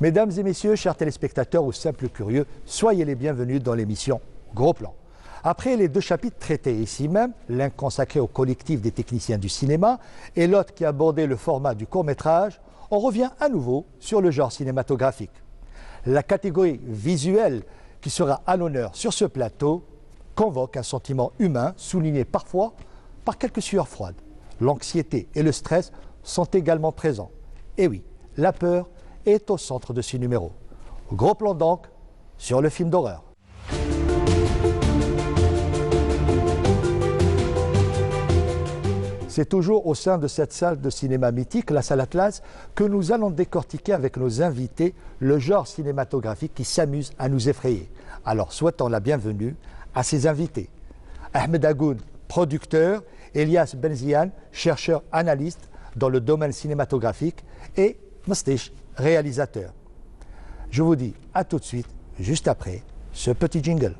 Mesdames et messieurs, chers téléspectateurs ou simples curieux, soyez les bienvenus dans l'émission Gros Plan. Après les deux chapitres traités ici même, l'un consacré au collectif des techniciens du cinéma et l'autre qui abordait le format du court-métrage, on revient à nouveau sur le genre cinématographique. La catégorie visuelle qui sera à l'honneur sur ce plateau convoque un sentiment humain souligné parfois par quelques sueurs froides. L'anxiété et le stress sont également présents. Et oui, la peur est au centre de ce numéro. Gros Plan donc sur le film d'horreur. C'est toujours au sein de cette salle de cinéma mythique, la salle Atlas, que nous allons décortiquer avec nos invités le genre cinématographique qui s'amuse à nous effrayer. Alors souhaitons la bienvenue à ces invités. Ahmed Agoun, producteur, Elias Benziane, chercheur analyste dans le domaine cinématographique, et Mstish, réalisateur. Je vous dis à tout de suite, juste après ce petit jingle.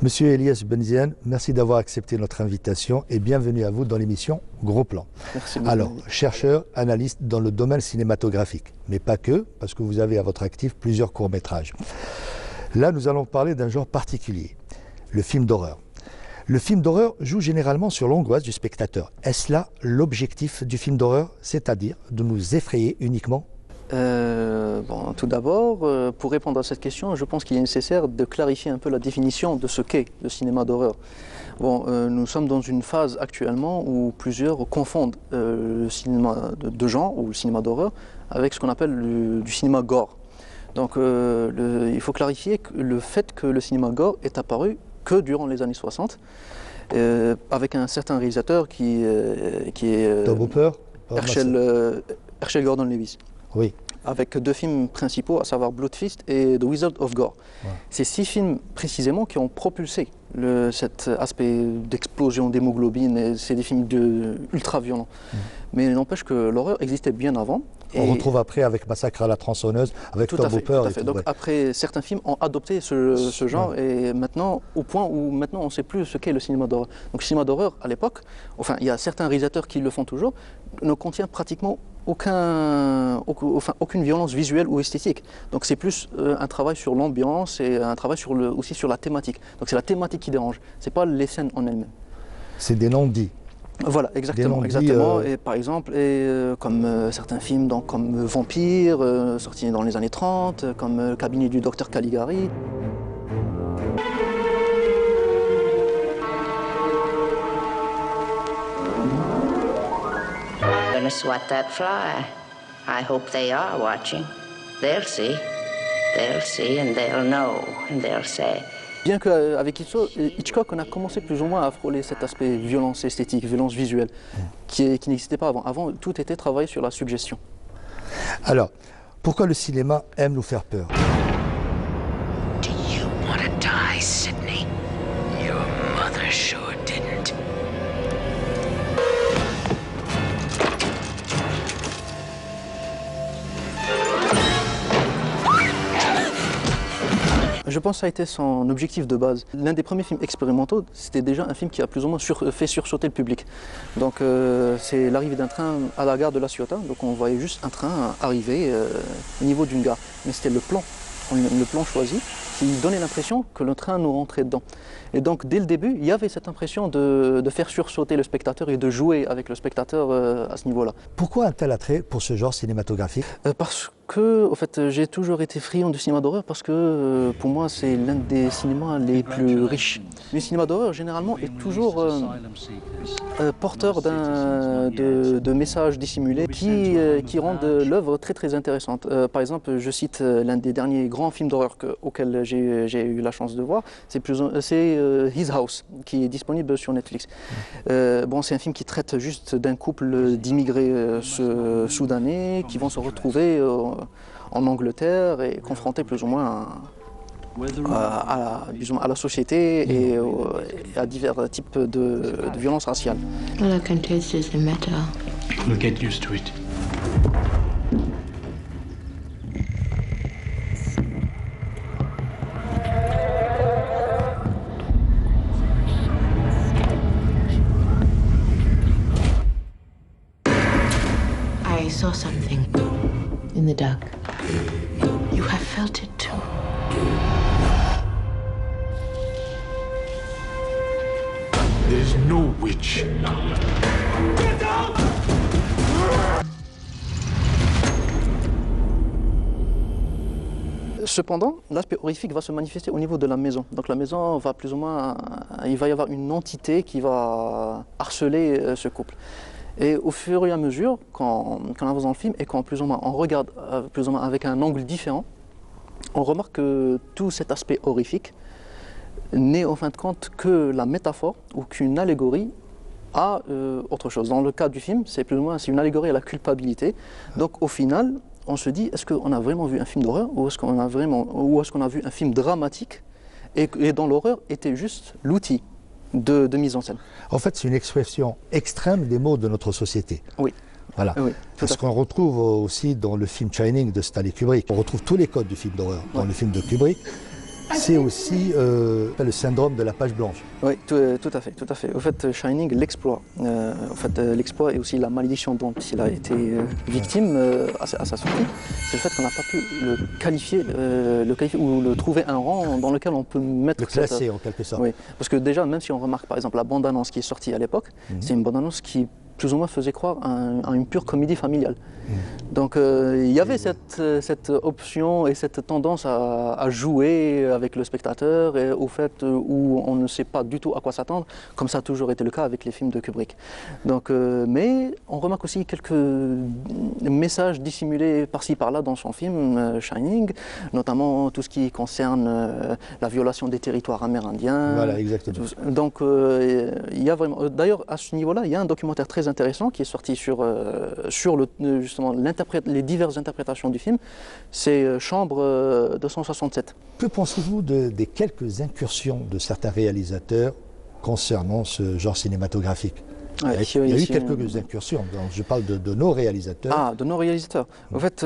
Monsieur Elias Benziane, merci d'avoir accepté notre invitation et bienvenue à vous dans l'émission Gros Plan. Merci beaucoup. Alors, chercheur, analyste dans le domaine cinématographique, mais pas que, parce que vous avez à votre actif plusieurs courts-métrages. Là, nous allons parler d'un genre particulier, le film d'horreur. Le film d'horreur joue généralement sur l'angoisse du spectateur. Est-ce là l'objectif du film d'horreur, c'est-à-dire de nous effrayer uniquement ? Tout d'abord, pour répondre à cette question, je pense qu'il est nécessaire de clarifier un peu la définition de ce qu'est le cinéma d'horreur. Nous sommes dans une phase actuellement où plusieurs confondent le cinéma de genre ou le cinéma d'horreur avec ce qu'on appelle du cinéma gore. Donc il faut clarifier le fait que le cinéma gore est apparu que durant les années 60, avec un certain réalisateur qui est Tom Hooper, Herschel Gordon Lewis. Oui. Avec deux films principaux, à savoir Blood Feast et The Wizard of Gore. Ouais. Ces 6 films précisément qui ont propulsé cet aspect d'explosion d'hémoglobine. C'est des films ultra violents. Mais il n'empêche que l'horreur existait bien avant. On retrouve après avec Massacre à la tronçonneuse, avec Tom Hooper. Tout à fait. Donc après, certains films ont adopté ce genre et maintenant, au point où maintenant on ne sait plus ce qu'est le cinéma d'horreur. Donc le cinéma d'horreur, à l'époque, enfin il y a certains réalisateurs qui le font toujours, ne contient pratiquement aucune violence visuelle ou esthétique. Donc c'est plus un travail sur l'ambiance et un travail aussi sur la thématique. Donc c'est la thématique qui dérange, c'est pas les scènes en elles-mêmes. C'est des non-dits. Voilà, exactement. Et par exemple, comme certains films comme Vampire, sortis dans les années 30, comme Le cabinet du docteur Caligari. Gonna swat that fly. I hope they are watching. They'll see, and they'll know, and they'll say. Bien qu'avec Hitchcock, on a commencé plus ou moins à frôler cet aspect violence esthétique, violence visuelle, qui n'existait pas avant. Avant, tout était travaillé sur la suggestion. Alors, pourquoi le cinéma aime nous faire peur? Do you want to die, Sidney? Your mother sure didn't. Je pense que ça a été son objectif de base. L'un des premiers films expérimentaux, c'était déjà un film qui a plus ou moins fait sursauter le public. Donc c'est l'arrivée d'un train à la gare de La Ciotat. Donc on voyait juste un train arriver au niveau d'une gare. Mais c'était le plan choisi, qui donnait l'impression que le train nous rentrait dedans. Et donc dès le début, il y avait cette impression de faire sursauter le spectateur et de jouer avec le spectateur à ce niveau-là. Pourquoi un tel attrait pour ce genre cinématographique? Parce que, en fait, j'ai toujours été friand du cinéma d'horreur parce que, pour moi, c'est l'un des cinémas les plus riches. Le cinéma d'horreur, généralement, est toujours porteur de messages dissimulés qui rendent l'œuvre très, très intéressante. Par exemple, je cite l'un des derniers grands films d'horreur auxquels j'ai eu la chance de voir, c'est His House, qui est disponible sur Netflix. C'est un film qui traite juste d'un couple d'immigrés soudanais qui vont se retrouver en Angleterre et confrontés plus ou moins à la société et à divers types de violences raciales. All I can taste is the metal. We'll get used to it. saw something in the dark. You have felt it too. There's no witch. Cependant, l'aspect horrifique va se manifester au niveau de la maison. Donc la maison va plus ou moins, il va y avoir une entité qui va harceler ce couple. Et au fur et à mesure, quand on avance dans le film et quand plus ou moins on regarde plus ou moins avec un angle différent, on remarque que tout cet aspect horrifique n'est en fin de compte que la métaphore ou qu'une allégorie à autre chose. Dans le cas du film, c'est plus ou moins une allégorie à la culpabilité. Donc au final, on se dit, est-ce qu'on a vraiment vu un film d'horreur ou est-ce qu'on a vu un film dramatique et dont l'horreur était juste l'outil de mise en scène. En fait, c'est une expression extrême des maux de notre société. Oui. Voilà. Oui, ce qu'on retrouve aussi dans le film Shining de Stanley Kubrick. On retrouve tous les codes du film d'horreur dans le film de Kubrick. C'est aussi le syndrome de la page blanche. Oui, tout à fait, tout à fait. Au fait, Shining l'exploit. L'exploit et aussi la malédiction dont il a été victime à sa sortie, c'est le fait qu'on n'a pas pu le qualifier ou le trouver un rang dans lequel on peut mettre... Le classer en quelque sorte. Oui, parce que déjà, même si on remarque par exemple la bande-annonce qui est sortie à l'époque, c'est une bande-annonce qui plus ou moins faisait croire à une pure comédie familiale. Donc il y avait cette option et cette tendance à jouer avec le spectateur et au fait où on ne sait pas du tout à quoi s'attendre, comme ça a toujours été le cas avec les films de Kubrick. Donc, mais on remarque aussi quelques messages dissimulés par-ci par-là dans son film Shining, notamment tout ce qui concerne la violation des territoires amérindiens. Voilà, exactement. Donc il y a vraiment... D'ailleurs, à ce niveau-là, il y a un documentaire très intéressant qui est sorti sur justement les diverses interprétations du film. C'est Chambre 267. Que pensez-vous des quelques incursions de certains réalisateurs concernant ce genre cinématographique? Il y a eu quelques incursions, donc je parle de nos réalisateurs. Ah, de nos réalisateurs. En fait,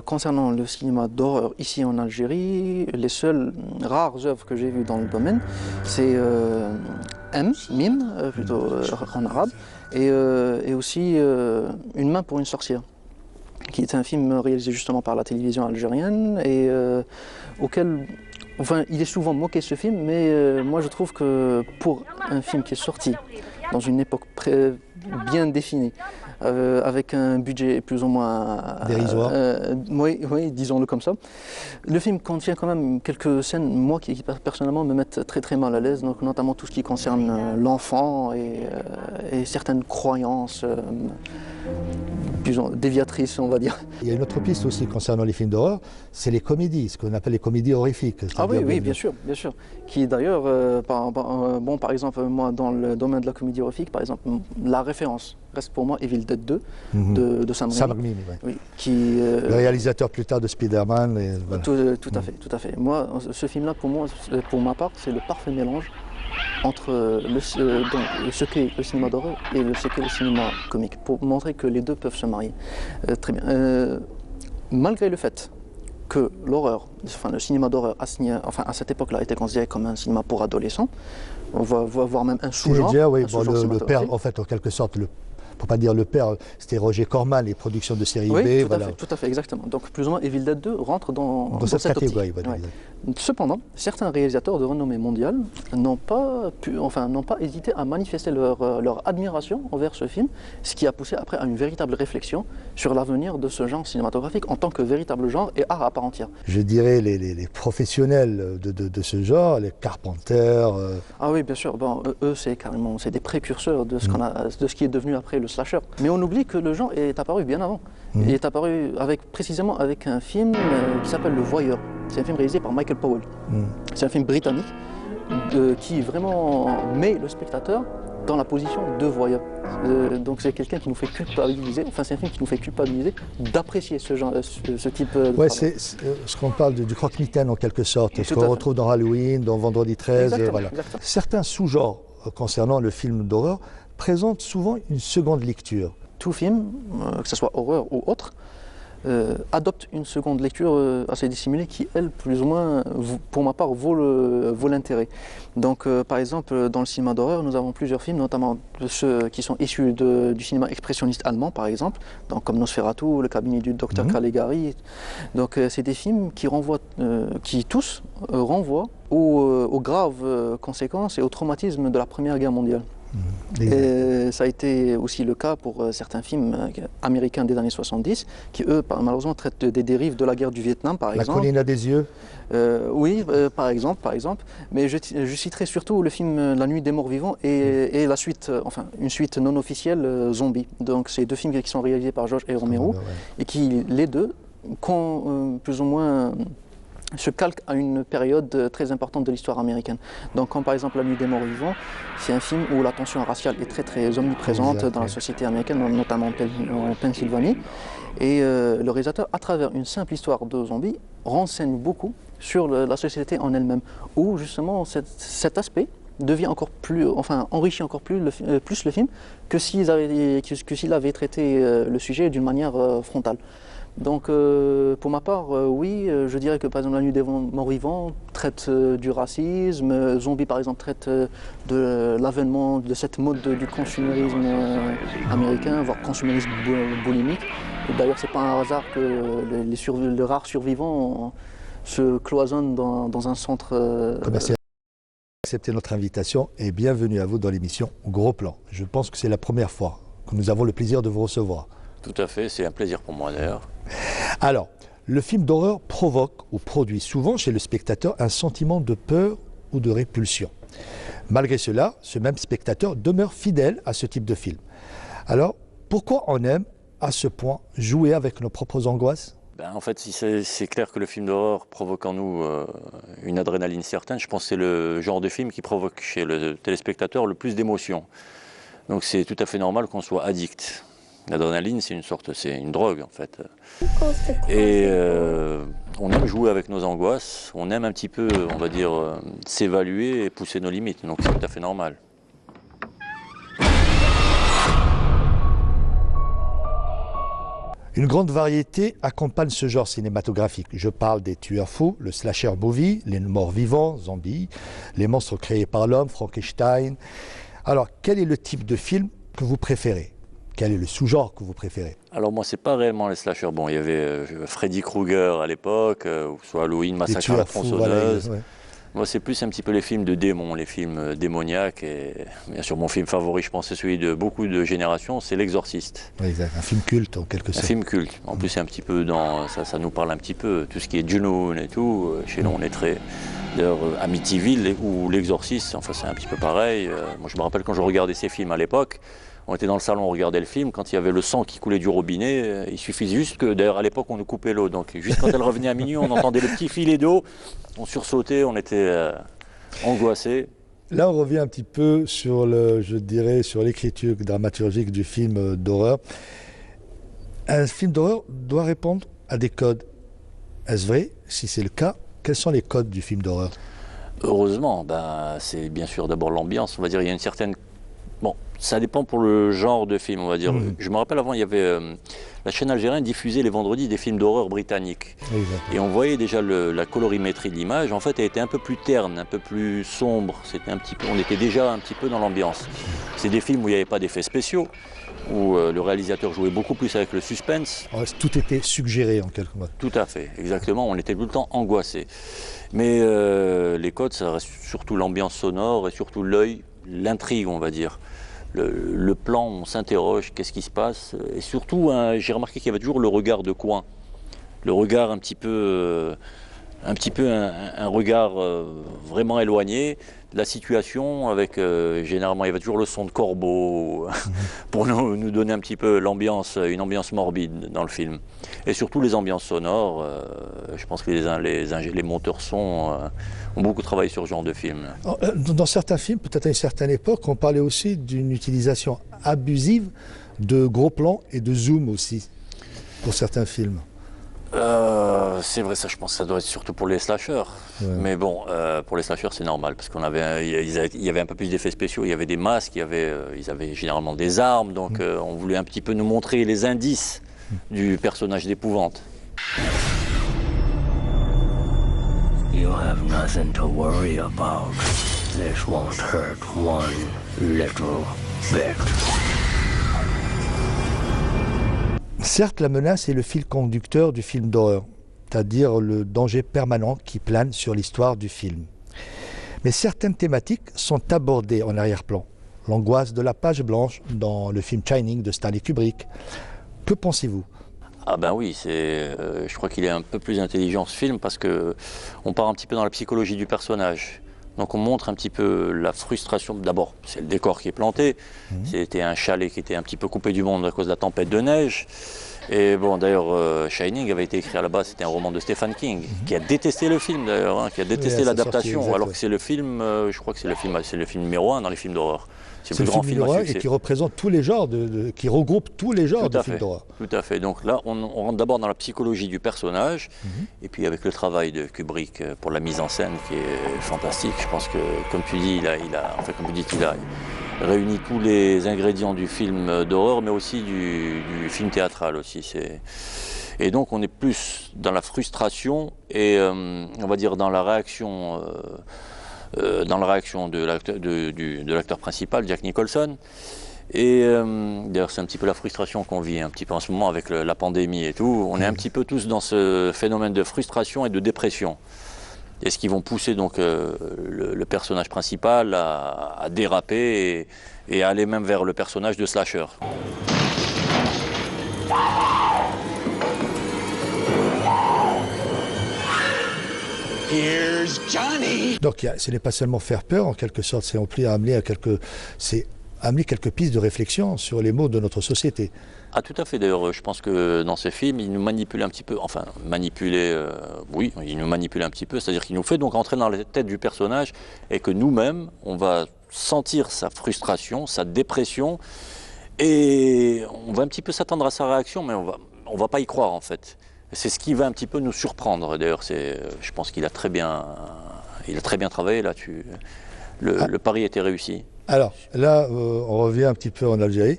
concernant le cinéma d'horreur ici en Algérie, les seules rares œuvres que j'ai vues dans le domaine, c'est Mime, plutôt en arabe, et aussi Une main pour une sorcière, qui est un film réalisé justement par la télévision algérienne et auquel... Enfin, il est souvent moqué ce film, mais moi je trouve que pour un film qui est sorti dans une époque bien définie, avec un budget plus ou moins... dérisoire. Oui, disons-le comme ça. Le film contient quand même quelques scènes, moi, qui personnellement me mettent très très mal à l'aise, donc notamment tout ce qui concerne l'enfant et certaines croyances déviatrices, on va dire. Il y a une autre piste aussi concernant les films d'horreur, c'est les comédies, ce qu'on appelle les comédies horrifiques. Ah oui, bien sûr. Qui d'ailleurs, par exemple, moi, dans le domaine de la comédie horrifique, par exemple, la référence reste pour moi Evil Dead 2 de Sam Raimi. Oui, le réalisateur plus tard de Spider-Man. Voilà. Tout à fait. Moi, ce film-là, pour ma part, c'est le parfait mélange entre ce qu'est le cinéma d'horreur et ce qu'est le cinéma comique, pour montrer que les deux peuvent se marier. Très bien. Malgré le fait que l'horreur, enfin le cinéma d'horreur à cette époque-là était considéré comme un cinéma pour adolescents, on va voir même un sous-genre. Le père, en fait, en quelque sorte, pour pas dire le père, c'était Roger Corman, les productions de série B. Tout à fait, exactement. Donc plus ou moins Evil Dead 2 rentre dans cette catégorie. Cependant, certains réalisateurs de renommée mondiale n'ont pas hésité à manifester leur admiration envers ce film, ce qui a poussé après à une véritable réflexion sur l'avenir de ce genre cinématographique en tant que véritable genre et art à part entière. Je dirais les professionnels de ce genre, les Carpenter. Ah oui, bien sûr. Bon, eux, c'est des précurseurs de ce qui est devenu après le slasher. Mais on oublie que le genre est apparu bien avant. Il est apparu précisément avec un film qui s'appelle Le Voyeur. C'est un film réalisé par Michael Powell. C'est un film britannique qui vraiment met le spectateur dans la position de voyeur. Donc c'est quelqu'un qui nous fait culpabiliser, c'est un film qui nous fait culpabiliser d'apprécier ce type de c'est ce qu'on parle du croque-mitaine en quelque sorte, ce qu'on retrouve dans Halloween, dans Vendredi 13. Exactement. Certains sous-genres concernant le film d'horreur présentent souvent une seconde lecture. Tout film, que ce soit horreur ou autre, adopte une seconde lecture assez dissimulée qui, elle, plus ou moins, pour ma part, vaut l'intérêt. Donc, par exemple, dans le cinéma d'horreur, nous avons plusieurs films, notamment ceux qui sont issus du cinéma expressionniste allemand, par exemple, donc, comme Nosferatu, Le cabinet du docteur Caligari. Donc, c'est des films qui renvoient, qui tous renvoient aux graves conséquences et au traumatisme de la Première Guerre mondiale. Et ça a été aussi le cas pour certains films américains des années 70 qui, eux, malheureusement, traitent des dérives de la guerre du Vietnam, par exemple. La colline à des yeux. Oui, par exemple. Mais je citerai surtout le film La nuit des morts vivants et la suite, enfin, une suite non officielle, Zombie. Donc, c'est deux films qui sont réalisés par George A. Romero et qui, les deux, plus ou moins se calque à une période très importante de l'histoire américaine. Donc, comme par exemple La Nuit des Morts Vivants, c'est un film où la tension raciale est très omniprésente dans la société américaine, notamment en Pennsylvanie. Et le réalisateur, à travers une simple histoire de zombies, renseigne beaucoup sur la société en elle-même, où justement cet aspect devient encore plus, enfin enrichit encore plus le film que s'il avait traité le sujet d'une manière frontale. Donc, pour ma part, oui, je dirais que par exemple La Nuit des Morts Vivants traite du racisme, Zombie par exemple traite de l'avènement de cette mode du consumérisme américain, voire consumérisme boulimique. D'ailleurs, c'est pas un hasard que les rares survivants se cloisonnent dans un centre commercial. Acceptez notre invitation et bienvenue à vous dans l'émission Gros Plan. Je pense que c'est la première fois que nous avons le plaisir de vous recevoir. Tout à fait, c'est un plaisir pour moi d'ailleurs. Alors, le film d'horreur provoque ou produit souvent chez le spectateur un sentiment de peur ou de répulsion. Malgré cela, ce même spectateur demeure fidèle à ce type de film. Alors, pourquoi on aime à ce point jouer avec nos propres angoisses ? En fait, c'est clair que le film d'horreur provoque en nous une adrénaline certaine. Je pense que c'est le genre de film qui provoque chez le téléspectateur le plus d'émotions. Donc c'est tout à fait normal qu'on soit addict. L'adrénaline, c'est une drogue en fait. Et on aime jouer avec nos angoisses, on aime un petit peu, on va dire, s'évaluer et pousser nos limites. Donc c'est tout à fait normal. Une grande variété accompagne ce genre cinématographique. Je parle des tueurs fous, le slasher movie, les morts vivants, zombies, les monstres créés par l'homme, Frankenstein. Alors, quel est le type de film que vous préférez ? Quel est le sous-genre que vous préférez? Alors moi, c'est pas réellement les slashers. Bon, il y avait Freddy Krueger à l'époque, ou soit Halloween, Massacre à la tronçonneuse. Voilà, ouais. Moi, c'est plus un petit peu les films de démons, les films démoniaques. Et bien sûr, mon film favori, je pense, c'est celui de beaucoup de générations, c'est L'Exorciste. Oui, exact. Un film culte, en quelque sorte. Un film culte. En plus, c'est un petit peu dans... Ça nous parle un petit peu. Tout ce qui est Junoon et tout, chez nous, on est très... D'ailleurs, Amityville ou L'Exorciste, enfin, c'est un petit peu pareil. Moi, je me rappelle quand je regardais ces films à l'époque, on était dans le salon, on regardait le film, quand il y avait le sang qui coulait du robinet, il suffisait juste que, d'ailleurs à l'époque on nous coupait l'eau, donc juste quand elle revenait à minuit, on entendait le petit filet d'eau, on sursautait, on était angoissés. Là on revient un petit peu sur sur l'écriture dramaturgique du film d'horreur. Un film d'horreur doit répondre à des codes. Est-ce vrai? Si c'est le cas, quels sont les codes du film d'horreur? Heureusement, c'est bien sûr d'abord l'ambiance, on va dire, il y a une certaine... Bon, ça dépend pour le genre de film, on va dire. Je me rappelle avant, il y avait la chaîne algérienne diffusait les vendredis des films d'horreur britanniques. Et on voyait déjà la colorimétrie de l'image. En fait, elle était un peu plus terne, un peu plus sombre. On était déjà un petit peu dans l'ambiance. C'est des films où il n'y avait pas d'effets spéciaux, où le réalisateur jouait beaucoup plus avec le suspense. Tout était suggéré en quelque sorte. Tout à fait, exactement. On était tout le temps angoissé. Mais les codes, ça reste surtout l'ambiance sonore et surtout l'œil, l'intrigue, on va dire. Le plan, on s'interroge, qu'est-ce qui se passe? Et surtout, j'ai remarqué qu'il y avait toujours le regard de coin. Le regard un regard vraiment éloigné de la situation, avec généralement il y avait toujours le son de corbeau pour nous donner un petit peu une ambiance morbide dans le film. Et surtout les ambiances sonores, je pense que les monteurs son ont beaucoup travaillé sur ce genre de film. Dans certains films, peut-être à une certaine époque, on parlait aussi d'une utilisation abusive de gros plans et de zoom aussi, pour certains films. C'est vrai, ça, je pense que ça doit être surtout pour les slashers. Ouais. Mais bon, pour les slashers, c'est normal, parce il y avait un peu plus d'effets spéciaux, il y avait des masques, ils avaient généralement des armes, donc on voulait un petit peu nous montrer les indices du personnage d'épouvante. You have nothing to worry about. This won't hurt one little bit. Certes, la menace est le fil conducteur du film d'horreur, c'est-à-dire le danger permanent qui plane sur l'histoire du film. Mais certaines thématiques sont abordées en arrière-plan. L'angoisse de la page blanche dans le film Shining de Stanley Kubrick. Que pensez-vous? Ah ben oui, je crois qu'il est un peu plus intelligent ce film parce qu'on part un petit peu dans la psychologie du personnage. Donc on montre un petit peu la frustration. D'abord, c'est le décor qui est planté. C'était un chalet qui était un petit peu coupé du monde à cause de la tempête de neige. Et bon, d'ailleurs, Shining avait été écrit à la base, c'était un roman de Stephen King, qui a détesté le film d'ailleurs, hein, qui a détesté l'adaptation, alors que c'est le film, je crois que c'est le film numéro 1 dans les films d'horreur. C'est le film numéro 1 et qui représente tous les genres, qui regroupe tous les genres de films d'horreur. Tout à fait. Donc là, on rentre d'abord dans la psychologie du personnage, et puis avec le travail de Kubrick pour la mise en scène qui est fantastique. Je pense que, comme tu dis, il a réuni tous les ingrédients du film d'horreur, mais aussi du film théâtral aussi. Et donc on est plus dans la frustration et on va dire dans la réaction de l'acteur principal, Jack Nicholson. Et d'ailleurs c'est un petit peu la frustration qu'on vit un petit peu en ce moment avec la pandémie et tout. On est un petit peu tous dans ce phénomène de frustration et de dépression. Et ce qui vont pousser donc le personnage principal à déraper et à aller même vers le personnage de slasher. Here's Johnny. Donc ce n'est pas seulement faire peur, en quelque sorte, c'est amener quelques pistes de réflexion sur les maux de notre société. Ah tout à fait, d'ailleurs je pense que dans ce film, il nous manipule un petit peu, enfin oui, il nous manipule un petit peu, c'est-à-dire qu'il nous fait donc entrer dans la tête du personnage et que nous-mêmes, on va sentir sa frustration, sa dépression et on va un petit peu s'attendre à sa réaction, mais on va pas y croire en fait. C'est ce qui va un petit peu nous surprendre, d'ailleurs je pense qu'il a très bien travaillé là-dessus, le pari était réussi. Alors là, on revient un petit peu en Algérie.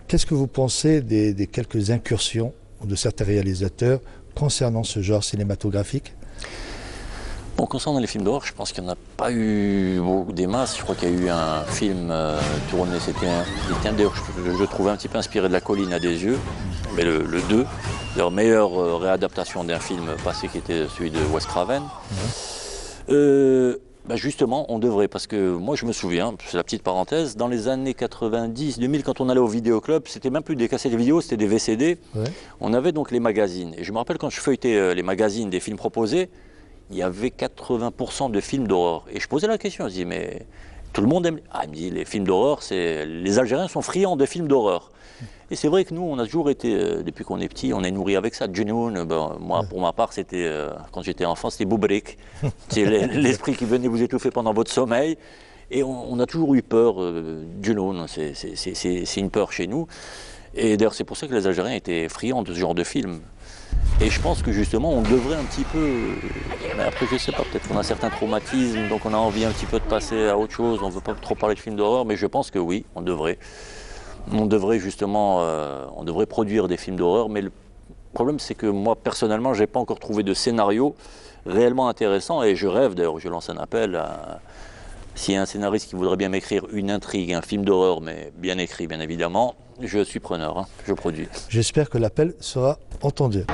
Qu'est-ce que vous pensez des quelques incursions de certains réalisateurs concernant ce genre cinématographique? Bon, concernant les films d'horreur, je pense qu'il n'y en a pas eu beaucoup des masses. Je crois qu'il y a eu un film tourné, d'ailleurs je trouvais un petit peu inspiré de La Colline à des yeux, mais le 2, leur meilleure réadaptation d'un film passé qui était celui de Wes Craven. Justement, on devrait, parce que moi je me souviens, c'est la petite parenthèse, dans les années 90, 2000, quand on allait au vidéoclub, c'était même plus des cassettes vidéo, c'était des VCD. Ouais. On avait donc les magazines. Et je me rappelle quand je feuilletais les magazines des films proposés, il y avait 80% de films d'horreur. Et je posais la question, je dis, mais tout le monde aime... Ah, il me dit, les films d'horreur, les Algériens sont friands de films d'horreur. Et c'est vrai que nous, on a toujours été, depuis qu'on est petit, on est nourri avec ça. Junoun, moi, pour ma part, c'était, quand j'étais enfant, c'était Boubrik. C'est l'esprit qui venait vous étouffer pendant votre sommeil. Et on a toujours eu peur. Junoun, c'est une peur chez nous. Et d'ailleurs, c'est pour ça que les Algériens étaient friands de ce genre de film. Et je pense que justement, on devrait un petit peu... Mais après, je sais pas, peut-être qu'on a certains traumatismes, donc on a envie un petit peu de passer à autre chose. On ne veut pas trop parler de films d'horreur, mais je pense que oui, on devrait. On devrait justement, on devrait produire des films d'horreur, mais le problème c'est que moi personnellement, j'ai pas encore trouvé de scénario réellement intéressant et je rêve, d'ailleurs je lance un appel à s'il y a un scénariste qui voudrait bien m'écrire une intrigue, un film d'horreur, mais bien écrit bien évidemment, je suis preneur, hein, je produis. J'espère que l'appel sera entendu.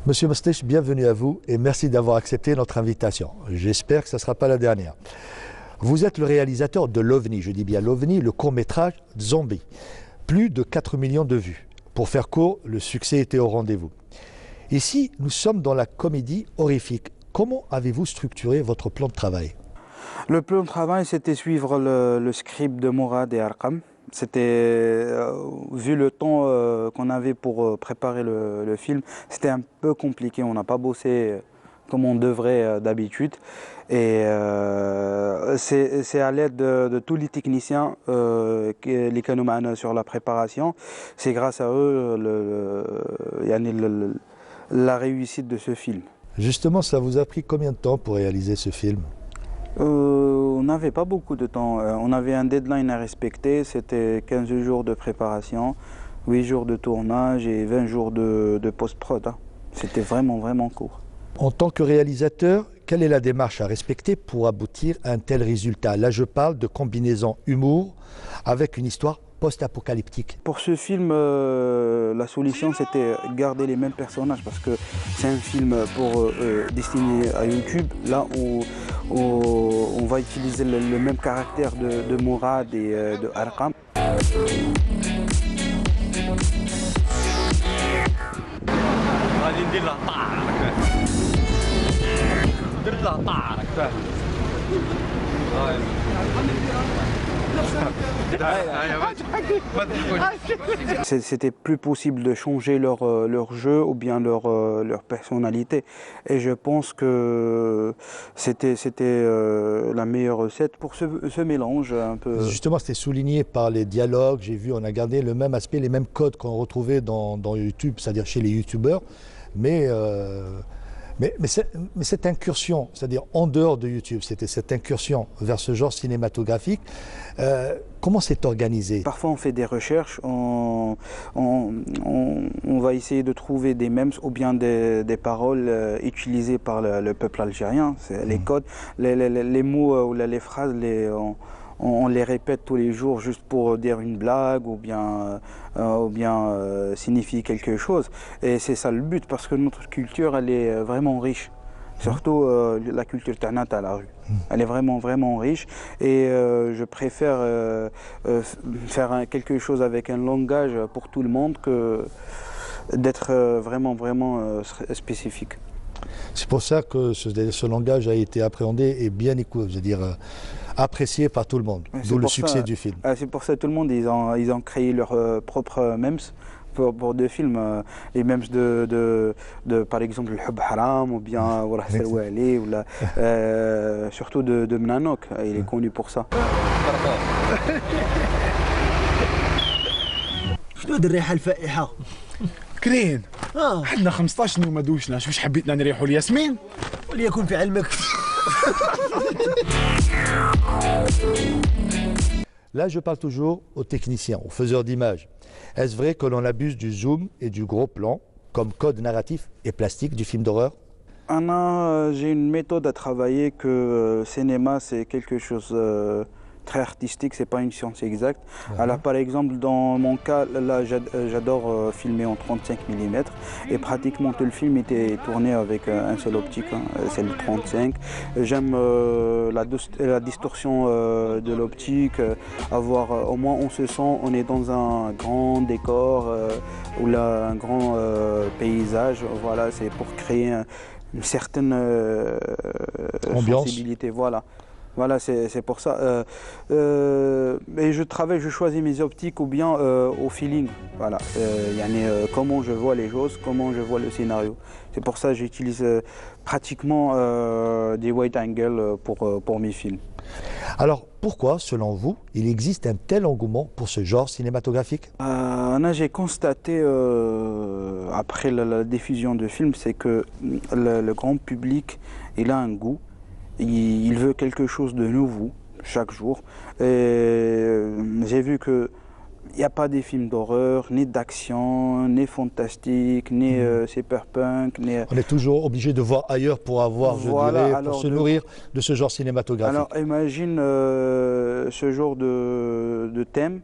Monsieur Mastech, bienvenue à vous et merci d'avoir accepté notre invitation. J'espère que ça ne sera pas la dernière. Vous êtes le réalisateur de l'OVNI, je dis bien l'OVNI, le court-métrage Zombie. Plus de 4 millions de vues. Pour faire court, le succès était au rendez-vous. Ici, nous sommes dans la comédie horrifique. Comment avez-vous structuré votre plan de travail? Le plan de travail, c'était suivre le script de Mourad et Arqam. C'était, vu le temps qu'on avait pour préparer le film, c'était un peu compliqué. On n'a pas bossé comme on devrait d'habitude. Et c'est à l'aide de tous les techniciens les Kanoumana sur la préparation. C'est grâce à eux la réussite de ce film. Justement, ça vous a pris combien de temps pour réaliser ce film? On n'avait pas beaucoup de temps. On avait un deadline à respecter, c'était 15 jours de préparation. 8 jours de tournage et 20 jours de post-prod. Hein. C'était vraiment, vraiment court. En tant que réalisateur, quelle est la démarche à respecter pour aboutir à un tel résultat? Là, je parle de combinaison humour avec une histoire post-apocalyptique. Pour ce film, la solution c'était garder les mêmes personnages parce que c'est un film destiné à YouTube. Là, on va utiliser le même caractère de Mourad et de Arqam. C'était plus possible de changer leur jeu ou bien leur personnalité. Et je pense que c'était la meilleure recette pour ce mélange un peu. Justement, c'était souligné par les dialogues. J'ai vu, on a gardé le même aspect, les mêmes codes qu'on retrouvait dans YouTube, c'est-à-dire chez les youtubeurs. Mais cette incursion, c'est-à-dire en dehors de YouTube, c'était cette incursion vers ce genre cinématographique, comment c'est organisé? Parfois on fait des recherches, on va essayer de trouver des memes ou bien des paroles utilisées par le peuple algérien, les codes, les mots ou les phrases, on les répète tous les jours juste pour dire une blague ou bien signifier quelque chose. Et c'est ça le but, parce que notre culture, elle est vraiment riche. Surtout la culture Tanat à la rue. Elle est vraiment, vraiment riche. Et je préfère faire quelque chose avec un langage pour tout le monde que d'être vraiment, vraiment spécifique. C'est pour ça que ce langage a été appréhendé et bien écouté, je veux dire, apprécié par tout le monde, d'où le succès du film. C'est pour ça que tout le monde, ils ont créé leurs propres memes pour deux films. Les memes de par exemple, le Hub Haram ou bien Wallah Salwa Ali, ou surtout de Mnanok, il est connu pour ça. شنو هاد الريحة الفائحة؟ كرين حنا 15 يوم ما دوشناش واش حبيتنا نريحوا الياسمين وليكن في علمك. Là, je parle toujours aux techniciens, aux faiseurs d'images. Est-ce vrai que l'on abuse du zoom et du gros plan comme code narratif et plastique du film d'horreur? J'ai une méthode à travailler que le cinéma, c'est quelque chose très artistique, c'est pas une science exacte. Alors par exemple, dans mon cas, là j'adore filmer en 35 mm et pratiquement tout le film était tourné avec un seul optique, hein, c'est le 35. J'aime la distorsion de l'optique, avoir au moins on se sent, on est dans un grand décor ou là un grand paysage. Voilà, c'est pour créer une certaine sensibilité. Voilà, c'est pour ça. Et je choisis mes optiques ou bien au feeling. Voilà, comment je vois les choses, comment je vois le scénario. C'est pour ça que j'utilise pratiquement des wide angles pour mes films. Alors, pourquoi, selon vous, il existe un tel engouement pour ce genre cinématographique? J'ai constaté, après la diffusion de films, c'est que le grand public, il a un goût. Il veut quelque chose de nouveau chaque jour. Et j'ai vu qu'il n'y a pas des films d'horreur, ni d'action, ni fantastique, ni cyberpunk. On est toujours obligé de voir ailleurs pour avoir, pour se nourrir de ce genre cinématographique. Alors imagine ce genre de thème.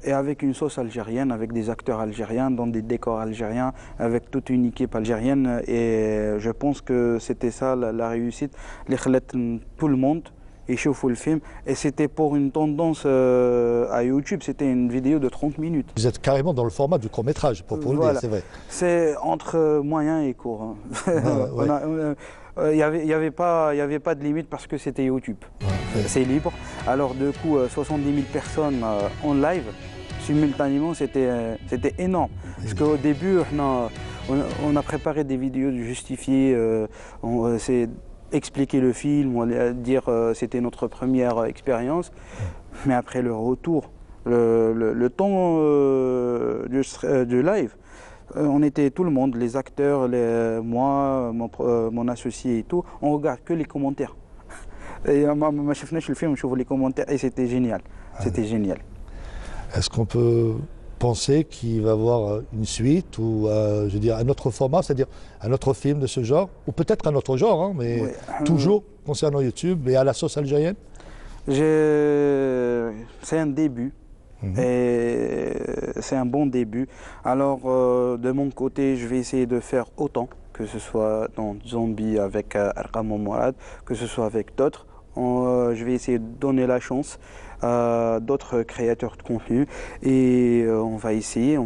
Et avec une sauce algérienne, avec des acteurs algériens, dans des décors algériens, avec toute une équipe algérienne. Et je pense que c'était ça la réussite. Tout le monde chauffe le film. Et c'était pour une tendance à YouTube, c'était une vidéo de 30 minutes. Vous êtes carrément dans le format du court-métrage, pour le dire, c'est vrai. C'est entre moyen et court. Hein. Il n'y avait pas de limite parce que c'était YouTube. C'est libre. Alors du coup, 70 000 personnes en live, simultanément, c'était énorme. Parce qu'au début, on a préparé des vidéos justifiées, c'est expliquer le film, dire c'était notre première expérience. Mais après le retour, le temps du live, on était tout le monde, les acteurs, moi, mon associé et tout, on regarde que les commentaires. Et ma chef le film, je vois les commentaires et c'était génial. C'était génial. Est-ce qu'on peut pensez qu'il va y avoir une suite ou je veux dire, un autre format, c'est-à-dire un autre film de ce genre, ou peut-être un autre genre, hein, mais toujours concernant YouTube et à la sauce algérienne? C'est un début. Et c'est un bon début. Alors, de mon côté, je vais essayer de faire autant, que ce soit dans Zombie avec Arqam ou Mourad, que ce soit avec d'autres. Je vais essayer de donner la chance à d'autres créateurs de contenu et on va essayer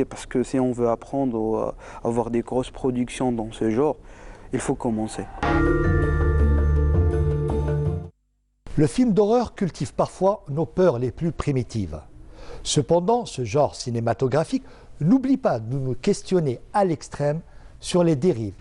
parce que si on veut apprendre ou avoir des grosses productions dans ce genre, il faut commencer. Le film d'horreur cultive parfois nos peurs les plus primitives. Cependant, ce genre cinématographique n'oublie pas de nous questionner à l'extrême sur les dérives